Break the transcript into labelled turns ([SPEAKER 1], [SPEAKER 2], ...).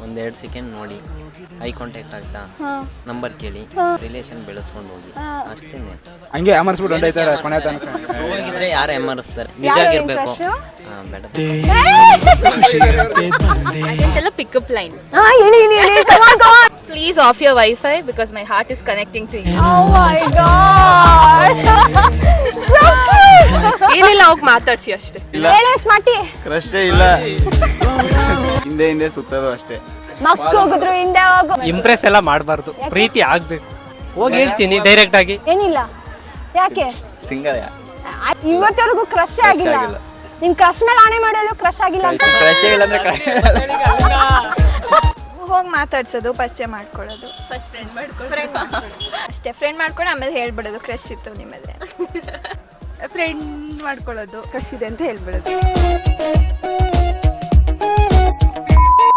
[SPEAKER 1] ಒಂದೆರಡು ಸೆಕೆಂಡ್ ನೋಡಿ, eye contact ಆಗ್ತಾ, ನಂಬರ್ ಕೇಳಿ, ರಿಲೇಷನ್ ಬೆಳೆಸ್ಕೊಂಡು ಹೋಗಿ, ಅಷ್ಟೇ.
[SPEAKER 2] ಹಂಗೆ ಅಮರ್ಸ್ಬಿಟ್ಟು ಹೊಂಟೈತಾರೆ ಕೊನೆ ತನಕ.
[SPEAKER 1] ಹೋಗಿದ್ರೆ ಯಾರು ಎಮ್ಮರಿಸ್ತಾರೆ, ನಿಜ
[SPEAKER 3] ಯಾರು
[SPEAKER 1] ಆಗಿರ್ಬೇಕು.
[SPEAKER 3] crush?
[SPEAKER 1] ಬೇಡ.
[SPEAKER 4] ಅದೆಂತೆಲ್ಲ ಪಿಕಪ್ ಲೈನ್.
[SPEAKER 3] ಹೇಳಿ
[SPEAKER 4] please of your wifi because my heart is connecting to you.
[SPEAKER 3] Oh my god. So cute.
[SPEAKER 4] ಏನಿಲ್ಲ, ಹೋಗಿ ಮಾತಾಡ್ಸಿ ಅಷ್ಟೇ.
[SPEAKER 3] ಹೇಳಿ ಸ್ಮಾರ್ಟಿ.
[SPEAKER 2] ಕ್ರಷ್ಟೇ ಇಲ್ಲ, ಹಿಂದೆ ಹಿಂದೆ ಸುತ್ತೋದು ಅಷ್ಟೇ.
[SPEAKER 3] ಮಕ್ಕ ಹೋಗಿದ್ರು ಹಿಂದೆ ಹೋಗು.
[SPEAKER 5] ಇಂಪ್ರೆಸ್ ಎಲ್ಲ ಮಾಡಬಾರ್ದು, ಪ್ರೀತಿ ಆಗ್ಬೇಕು. ಹೋಗಿ ಹೇಳ್ತೀನಿ ಡೈರೆಕ್ಟ್ ಆಗಿ.
[SPEAKER 3] ಏನಿಲ್ಲ, ಯಾಕೆ
[SPEAKER 1] ಸಿಂಗಲ್
[SPEAKER 3] ಇವತ್ತವರೆಗೂ ಕ್ರಶ್ ಆಗಿಲ್ಲ. ನಿನ್ ಕ್ರಶ್ ಮೇಲೆ ಆಣೆ ಮಾಡಲು ಕ್ರಶ್ ಆಗಿಲ್ಲ ಅಂತ.
[SPEAKER 1] ಕ್ರಶ್ ಇಲ್ಲ ಅಂದ್ರೆ
[SPEAKER 6] ಹೋಗಿ ಮಾತಾಡ್ಸೋದು, ಪರಿಚಯ ಮಾಡ್ಕೊಳ್ಳೋದು,
[SPEAKER 4] ಫಸ್ಟ್ ಫ್ರೆಂಡ್ ಮಾಡ್ಕೊಂಡು
[SPEAKER 6] ಅಷ್ಟೇ. ಫ್ರೆಂಡ್ ಮಾಡ್ಕೊಂಡು ಆಮೇಲೆ ಹೇಳ್ಬಿಡೋದು ಕ್ರಶ್ ಇತ್ತು ನಿಮ್ಮಲ್ಲಿ.
[SPEAKER 4] ಫ್ರೆಂಡ್ ಮಾಡ್ಕೊಳ್ಳೋದು, ಕ್ರಶ್ ಇದೆ ಅಂತ ಹೇಳ್ಬಿಡೋದು.